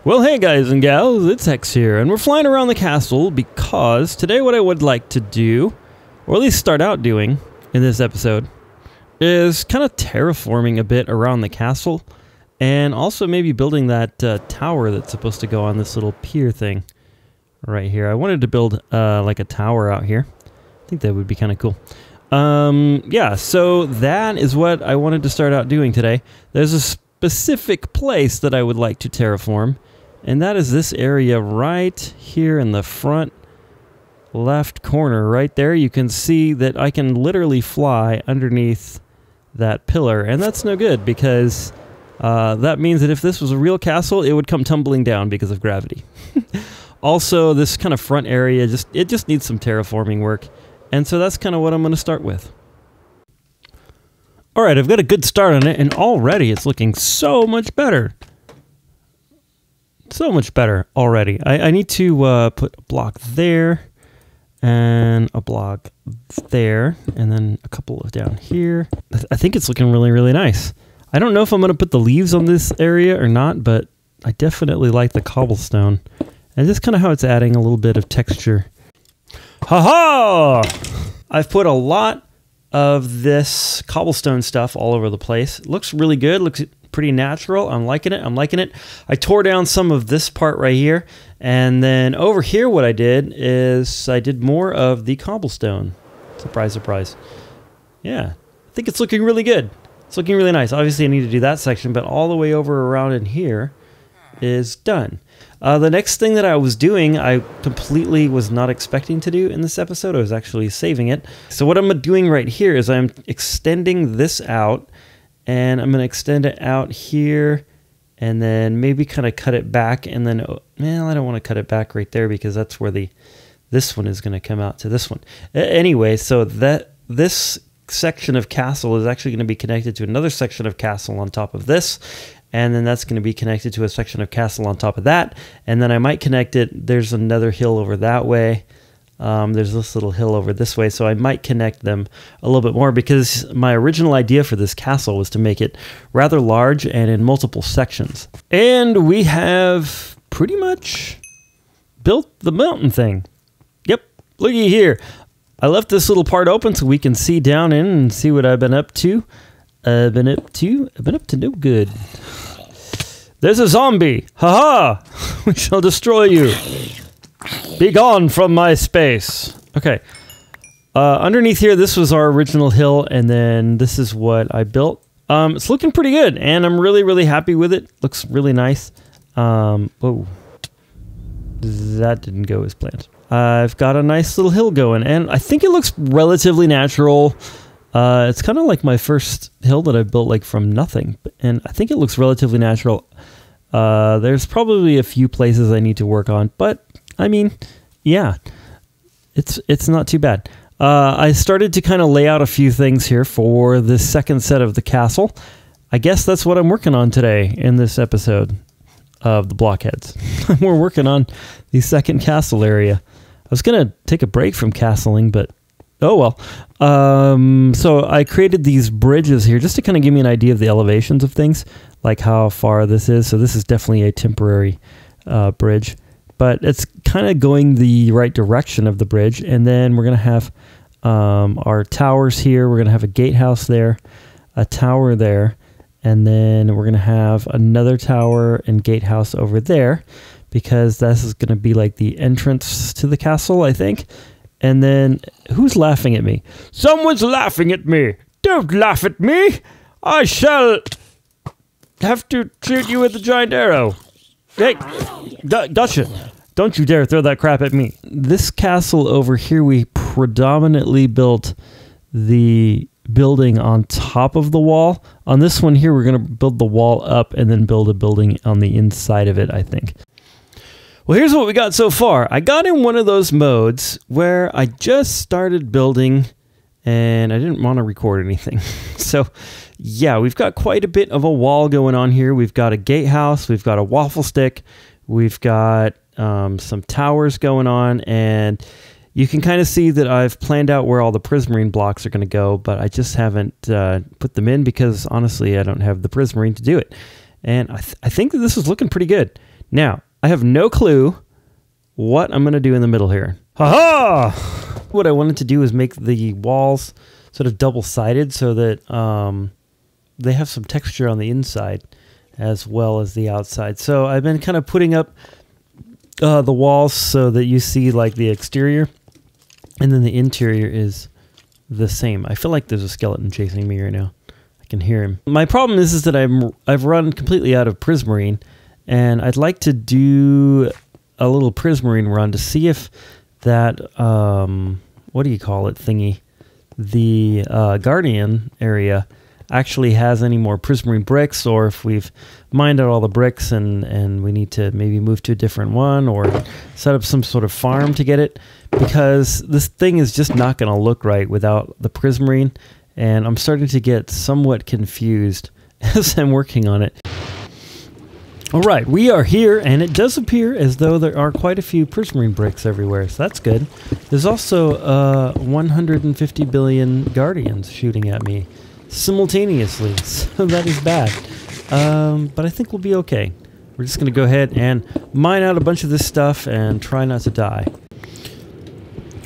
Well, hey guys and gals, it's Hex here, and we're flying around the castle because today what I would like to do, or at least start out doing in this episode, is kind of terraforming a bit around the castle, and also maybe building that tower that's supposed to go on this little pier thing right here. I wanted to build like a tower out here. I think that would be kind of cool. Yeah, so that is what I wanted to start out doing today. There's a specific place that I would like to terraform, and that is this area right here in the front left corner right there. You can see that I can literally fly underneath that pillar, and that's no good because that means that if this was a real castle, it would come tumbling down because of gravity. Also, this kind of front area, it just needs some terraforming work, and so that's kind of what I'm going to start with. Alright, I've got a good start on it, and already it's looking so much better. So much better already. I need to put a block there, and a block there, and then a couple of down here. I think it's looking really, really nice. I don't know if I'm going to put the leaves on this area or not, but I definitely like the cobblestone. And just kind of how it's adding a little bit of texture. Ha-ha! I've put a lot of this cobblestone stuff all over the place. It looks really good. Looks pretty natural. I'm liking it. I'm liking it. I tore down some of this part right here, and then over here what I did is I did more of the cobblestone. Surprise, surprise. Yeah, I think it's looking really good. It's looking really nice. Obviously I need to do that section, but all the way over around in here is done. The next thing that I was doing, I completely was not expecting to do in this episode. I was actually saving it. So what I'm doing right here is I'm extending this out, and I'm going to extend it out here, and then maybe kind of cut it back, and then, well, I don't want to cut it back right there because that's where this one is going to come out to this one. Anyway, so this section of castle is actually going to be connected to another section of castle on top of this, and then that's going to be connected to a section of castle on top of that, and then I might connect it. There's another hill over that way. There's this little hill over this way, so I might connect them a little bit more because my original idea for this castle was to make it rather large and in multiple sections. And we have pretty much built the mountain thing. Yep, looky here. I left this little part open so we can see down in and see what I've been up to. I've been up to no good. There's a zombie. Haha! We shall destroy you. Be gone from my space. Okay. Underneath here, this was our original hill, and then this is what I built. It's looking pretty good, and I'm really, really happy with it. Looks really nice. Whoa. That didn't go as planned. I've got a nice little hill going, and I think it looks relatively natural. It's kind of like my first hill that I built like from nothing, and I think it looks relatively natural. There's probably a few places I need to work on, but I mean, yeah, it's not too bad. I started to kind of lay out a few things here for the second set of the castle. I guess that's what I'm working on today in this episode of the Blockheads. We're working on the second castle area. I was going to take a break from castling, but oh well. So I created these bridges here just to kind of give me an idea of the elevations of things, like how far this is. So this is definitely a temporary bridge, but it's kind of going the right direction of the bridge. And then we're going to have our towers here. We're going to have a gatehouse there, a tower there, and then we're going to have another tower and gatehouse over there because this is going to be like the entrance to the castle, I think. And then, who's laughing at me? Someone's laughing at me! Don't laugh at me! I shall have to shoot you with a giant arrow. Hey, gotcha. Don't you dare throw that crap at me. This castle over here, we predominantly built the building on top of the wall. On this one here, we're going to build the wall up and then build a building on the inside of it, I think. Well, here's what we got so far. I got in one of those modes where I just started building and I didn't want to record anything. So, yeah, we've got quite a bit of a wall going on here. We've got a gatehouse, we've got a Wafflestick, we've got some towers going on, and you can kind of see that I've planned out where all the prismarine blocks are going to go, but I just haven't put them in because, honestly, I don't have the prismarine to do it. And I think that this is looking pretty good. Now, I have no clue what I'm going to do in the middle here. Ha ha! What I wanted to do is make the walls sort of double-sided so that they have some texture on the inside as well as the outside. So I've been kind of putting up the walls so that you see like the exterior, and then the interior is the same. I feel like there's a skeleton chasing me right now. I can hear him. My problem is that I've run completely out of prismarine, and I'd like to do a little prismarine run to see if that what do you call it thingy, the guardian area actually has any more prismarine bricks, or if we've mined out all the bricks and we need to maybe move to a different one or set up some sort of farm to get it, because this thing is just not going to look right without the prismarine, and I'm starting to get somewhat confused as I'm working on it. All right, we are here, and it does appear as though there are quite a few prismarine bricks everywhere, so that's good. There's also 150 billion guardians shooting at me simultaneously, so that is bad. But I think we'll be okay. We're just going to go ahead and mine out a bunch of this stuff and try not to die.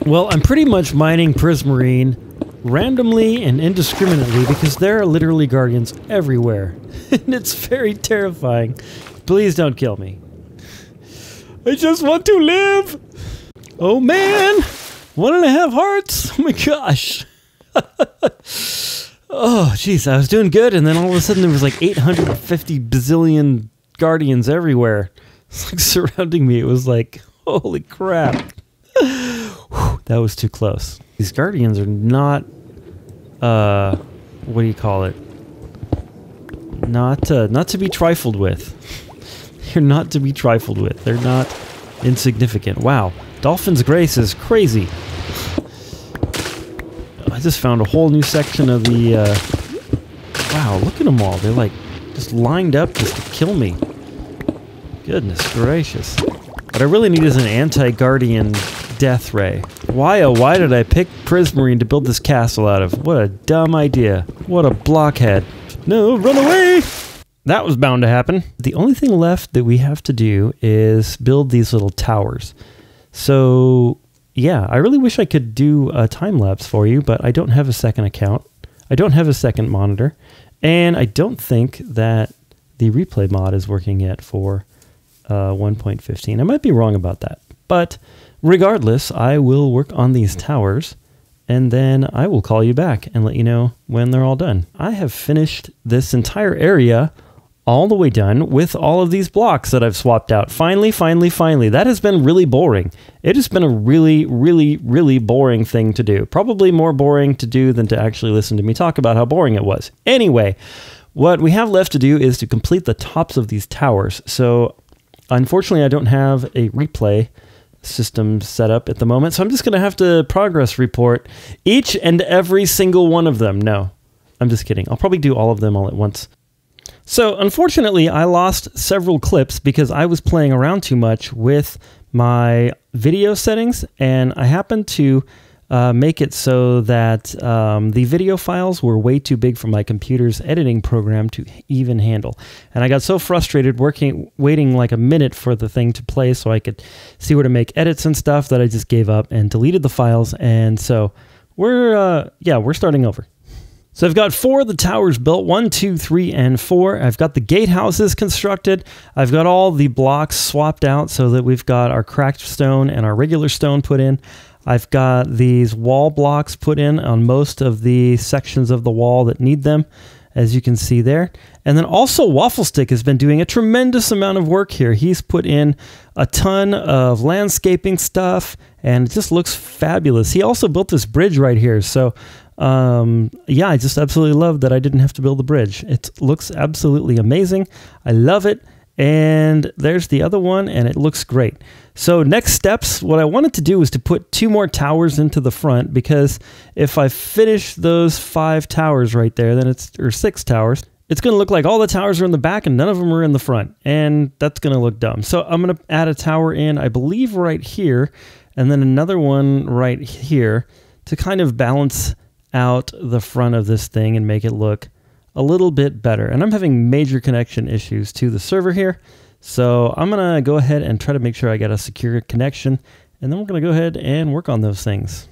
Well, I'm pretty much mining prismarine randomly and indiscriminately because there are literally guardians everywhere. And it's very terrifying. Please don't kill me. I just want to live! Oh man! 1.5 hearts! Oh my gosh! Oh jeez, I was doing good, and then all of a sudden there was like 850 bazillion guardians everywhere. It's like surrounding me. It was like, holy crap. Whew, that was too close. These guardians are not, what do you call it? Not to be trifled with. They're not to be trifled with. They're not insignificant. Wow, Dolphin's Grace is crazy. I just found a whole new section of the, wow, look at them all. They're like just lined up just to kill me. Goodness gracious. What I really need is an anti-guardian death ray. Why, oh why did I pick prismarine to build this castle out of? What a dumb idea. What a blockhead. No, run away! That was bound to happen. The only thing left that we have to do is build these little towers. So, yeah, I really wish I could do a time lapse for you, but I don't have a second account. I don't have a second monitor, and I don't think that the replay mod is working yet for 1.15. I might be wrong about that, but regardless, I will work on these towers, and then I will call you back and let you know when they're all done. I have finished this entire area all the way done with all of these blocks that I've swapped out. Finally, finally, finally. That has been really boring. It has been a really, really, really boring thing to do. Probably more boring to do than to actually listen to me talk about how boring it was. Anyway, what we have left to do is to complete the tops of these towers. So unfortunately, I don't have a replay system set up at the moment, so I'm just going to have to progress report each and every single one of them. No, I'm just kidding. I'll probably do all of them all at once. So unfortunately, I lost several clips because I was playing around too much with my video settings, and I happened to make it so that the video files were way too big for my computer's editing program to even handle. And I got so frustrated waiting like a minute for the thing to play so I could see where to make edits and stuff that I just gave up and deleted the files. And so we're starting over. So I've got 4 of the towers built, 1, 2, 3, and 4. I've got the gatehouses constructed. I've got all the blocks swapped out so that we've got our cracked stone and our regular stone put in. I've got these wall blocks put in on most of the sections of the wall that need them, as you can see there. And then also Wafflestick has been doing a tremendous amount of work here. He's put in a ton of landscaping stuff, and it just looks fabulous. He also built this bridge right here. So yeah, I just absolutely love that I didn't have to build the bridge. It looks absolutely amazing. I love it. And there's the other one, and it looks great. So next steps, what I wanted to do was to put 2 more towers into the front, because if I finish those 5 towers right there, then or 6 towers, it's going to look like all the towers are in the back and none of them are in the front, and that's going to look dumb. So I'm going to add a tower in, I believe right here, and then another one right here to kind of balance out the front of this thing and make it look a little bit better. And I'm having major connection issues to the server here, So I'm going to go ahead and try to make sure I got a secure connection, and then we're going to go ahead and work on those things.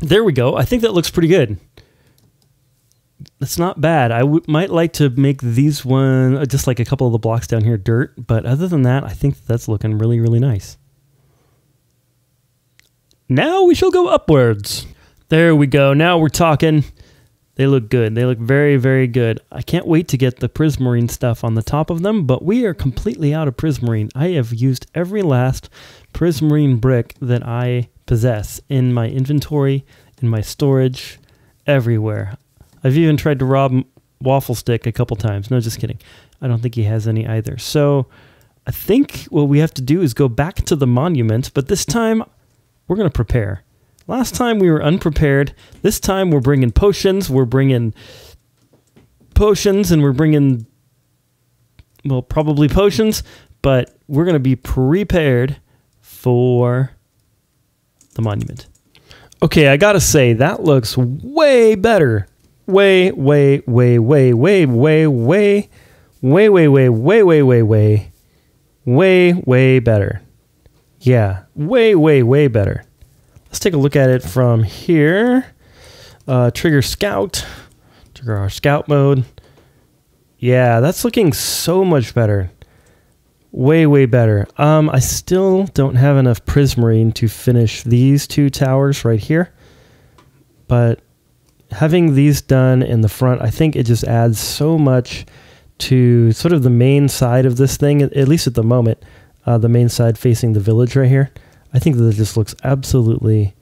There we go. I think that looks pretty good. That's not bad. I might like to make these just like a couple of the blocks down here dirt, but other than that, I think that's looking really, really nice. Now we shall go upwards. There we go. Now we're talking. They look good. They look very, very good. I can't wait to get the prismarine stuff on the top of them, but we are completely out of prismarine. I have used every last prismarine brick that I possess in my inventory, in my storage, everywhere. I've even tried to rob Wafflestick a couple times. No, just kidding. I don't think he has any either. So I think what we have to do is go back to the monument, but this time we're going to prepare. Last time we were unprepared. This time we're bringing potions. We're bringing potions and we're bringing, well, probably potions, but we're going to be prepared for the monument. Okay, I gotta say, that looks way better. Way, way, way, way, way, way, way, way, way, way, way, way, way, way, way, way better. Yeah, way, way, way better. Let's take a look at it from here. Trigger scout. Trigger our scout mode. Yeah, that's looking so much better. Way, way better. I still don't have enough prismarine to finish these two towers right here. But having these done in the front, I think it just adds so much to sort of the main side of this thing, at least at the moment. The main side facing the village right here. I think that it just looks absolutely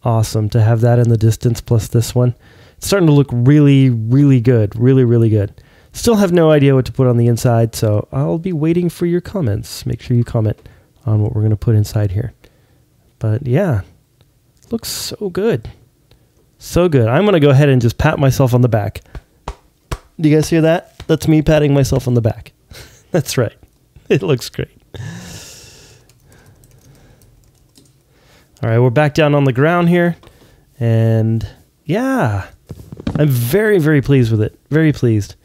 awesome to have that in the distance plus this one. It's starting to look really, really good. Really, really good. Still have no idea what to put on the inside, so I'll be waiting for your comments. Make sure you comment on what we're going to put inside here. But yeah, looks so good. So good. I'm going to go ahead and just pat myself on the back. Do you guys hear that? That's me patting myself on the back. That's right. It looks great. All right, we're back down on the ground here. And yeah, I'm very, very pleased with it. Very pleased.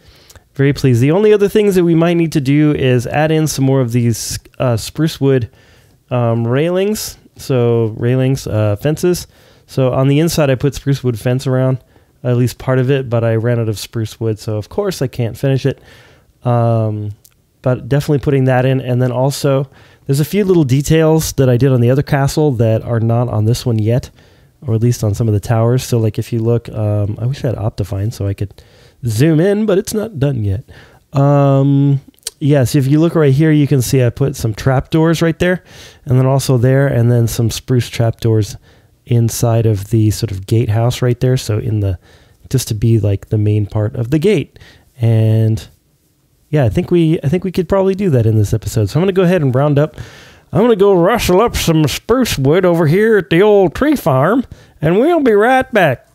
Very pleased. The only other things that we might need to do is add in some more of these spruce wood railings. So railings, fences. So on the inside, I put spruce wood fence around, at least part of it, but I ran out of spruce wood. So of course I can't finish it. But definitely putting that in. And then also there's a few little details that I did on the other castle that are not on this one yet, or at least on some of the towers. So like if you look, I wish I had Optifine so I could zoom in, but it's not done yet. Yeah, so if you look right here, you can see I put some trapdoors right there, and then also there, and then some spruce trapdoors inside of the sort of gatehouse right there. So in the, just to be like the main part of the gate. And yeah, I think we could probably do that in this episode. So I'm going to go ahead and round up. I'm going to go rustle up some spruce wood over here at the old tree farm, and we'll be right back.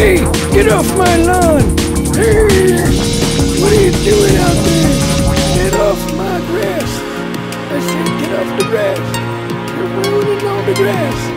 Hey, get off my lawn! Hey, what are you doing out there? Get off my grass! I said get off the grass! You're ruining all the grass!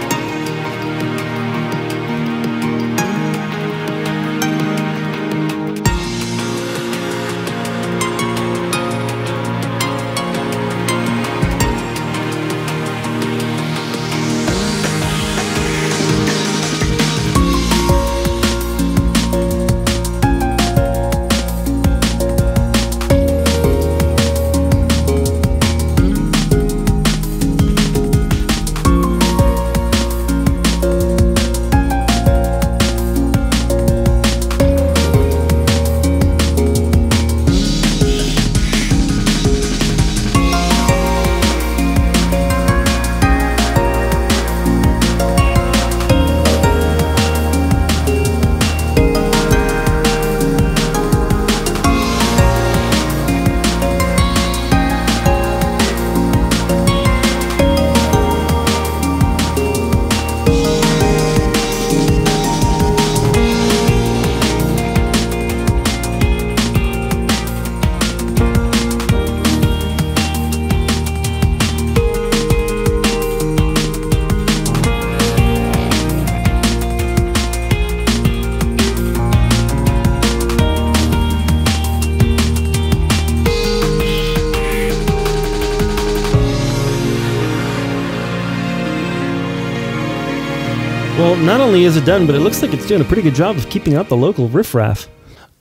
Well, not only is it done, but it looks like it's doing a pretty good job of keeping out the local riffraff.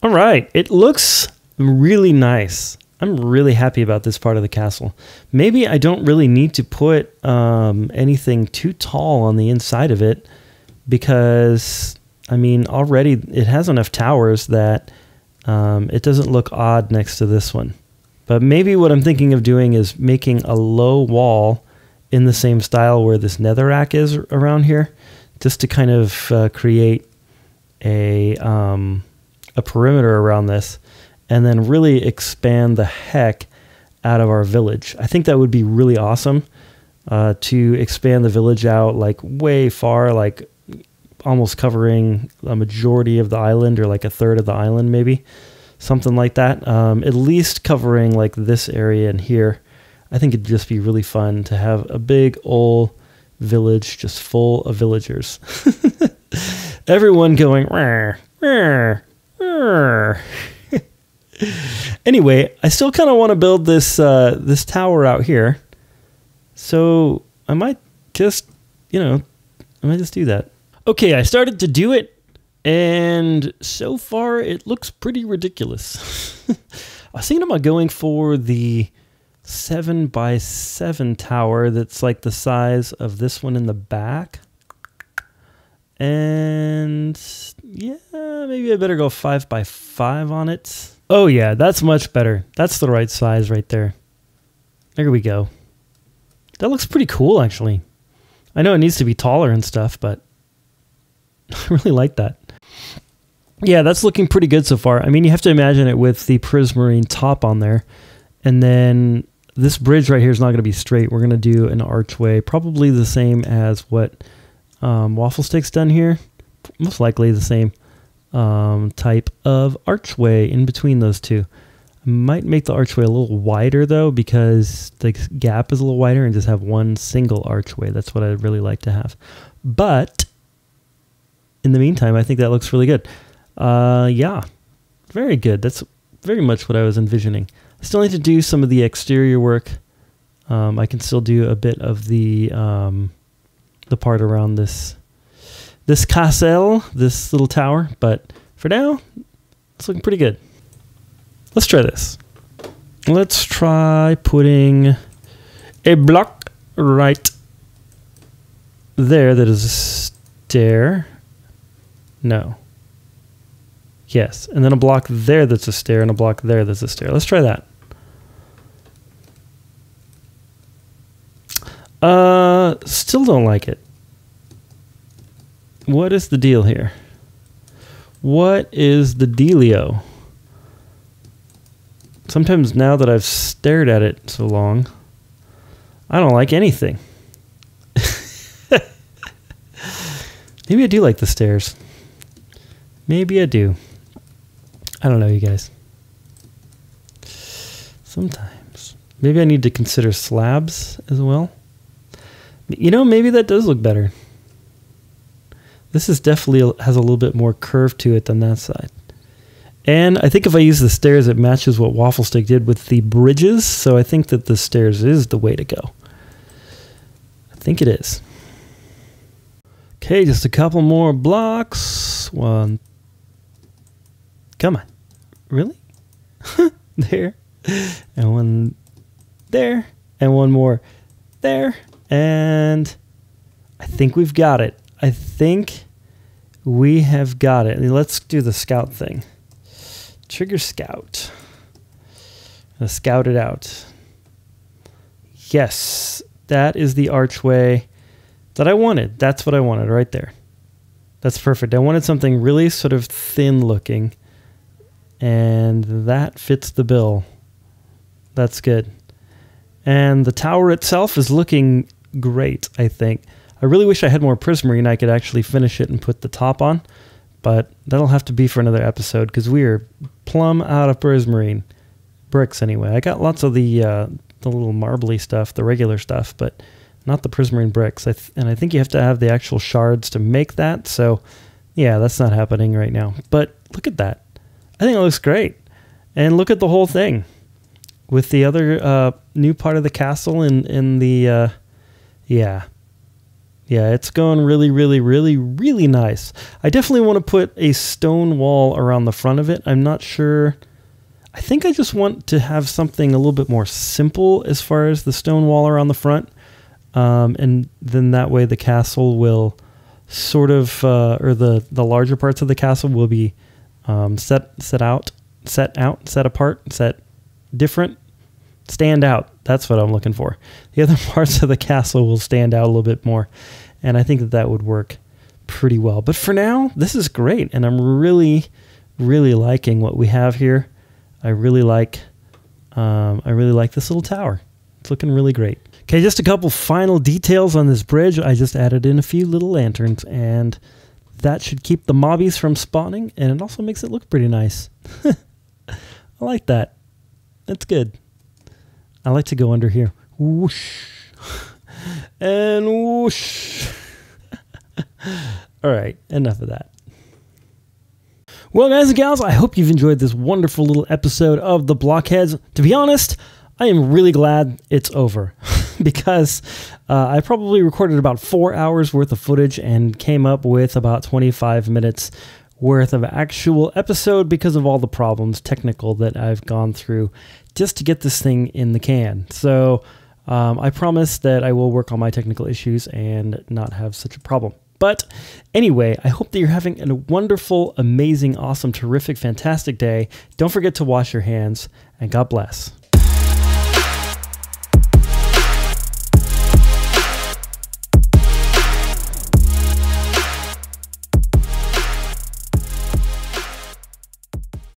All right, it looks really nice. I'm really happy about this part of the castle. Maybe I don't really need to put anything too tall on the inside of it because, I mean, already it has enough towers that it doesn't look odd next to this one. But maybe what I'm thinking of doing is making a low wall in the same style where this netherrack is around here, just to kind of create a perimeter around this and then really expand the heck out of our village. I think that would be really awesome to expand the village out like way far, like almost covering a majority of the island or like a third of the island maybe, something like that. At least covering like this area in here. I think it'd just be really fun to have a big old village just full of villagers. Everyone going rawr, rawr, rawr. Anyway, I still kind of want to build this this tower out here, so I might just do that. Okay, I started to do it, and so far it looks pretty ridiculous. I was thinking about going for the 7x7 tower that's like the size of this one in the back. And yeah, maybe I better go 5x5 on it. Oh yeah, that's much better. That's the right size right there. There we go. That looks pretty cool actually. I know it needs to be taller and stuff, but I really like that. Yeah, that's looking pretty good so far. I mean, you have to imagine it with the prismarine top on there. And then this bridge right here is not going to be straight. We're going to do an archway, probably the same as what Wafflestick's done here. Most likely the same type of archway in between those two. I might make the archway a little wider though, because the gap is a little wider, and just have one single archway. That's what I'd really like to have. But in the meantime, I think that looks really good. Yeah, very good. That's very much what I was envisioning. I still need to do some of the exterior work. I can still do a bit of the part around this castle, this little tower, but for now, it's looking pretty good. Let's try this. Let's try putting a block right there that is a stair. No. Yes, and then a block there that's a stair, and a block there that's a stair. Let's try that. Still don't like it. What is the deal here? What is the dealio? Sometimes now that I've stared at it so long, I don't like anything. Maybe I do like the stairs. Maybe I do. I don't know, you guys. Sometimes. Maybe I need to consider slabs as well. You know, maybe that does look better. This is definitely has a little bit more curve to it than that side. And I think if I use the stairs, it matches what Wafflestick did with the bridges. So I think that the stairs is the way to go. I think it is. Okay, just a couple more blocks. One. Come on. Really? There. And one there. And one more there. And I think we've got it. I think we have got it. Let's do the scout thing. Trigger scout. Let's scout it out. Yes, that is the archway that I wanted. That's what I wanted right there. That's perfect. I wanted something really sort of thin looking, and that fits the bill. That's good. And the tower itself is looking great, I think. I really wish I had more prismarine. I could actually finish it and put the top on, but that'll have to be for another episode because we are plumb out of prismarine. Bricks, anyway. I got lots of the little marbly stuff, the regular stuff, but not the prismarine bricks. And I think you have to have the actual shards to make that, so yeah, that's not happening right now. But look at that. I think it looks great. And look at the whole thing with the other new part of the castle in the... Yeah, it's going really, really, really, really nice. I definitely want to put a stone wall around the front of it. I'm not sure. I think I just want to have something a little bit more simple as far as the stone wall around the front. And then that way the castle will sort of, or the larger parts of the castle will be set apart, set different. Stand out. That's what I'm looking for. The other parts of the castle will stand out a little bit more. And I think that that would work pretty well. But for now, this is great. And I'm really, really liking what we have here. I really like this little tower. It's looking really great. Okay, just a couple final details on this bridge. I just added in a few little lanterns, and that should keep the mobbies from spawning. And it also makes it look pretty nice. I like that. That's good. I like to go under here. Whoosh. And whoosh. All right, enough of that. Well, guys and gals, I hope you've enjoyed this wonderful little episode of the Blockheads. To be honest, I am really glad it's over because I probably recorded about 4 hours worth of footage and came up with about 25 minutes worth of actual episode because of all the problems technical that I've gone through just to get this thing in the can. So I promise that I will work on my technical issues and not have such a problem. But anyway, I hope that you're having a wonderful, amazing, awesome, terrific, fantastic day. Don't forget to wash your hands, and God bless.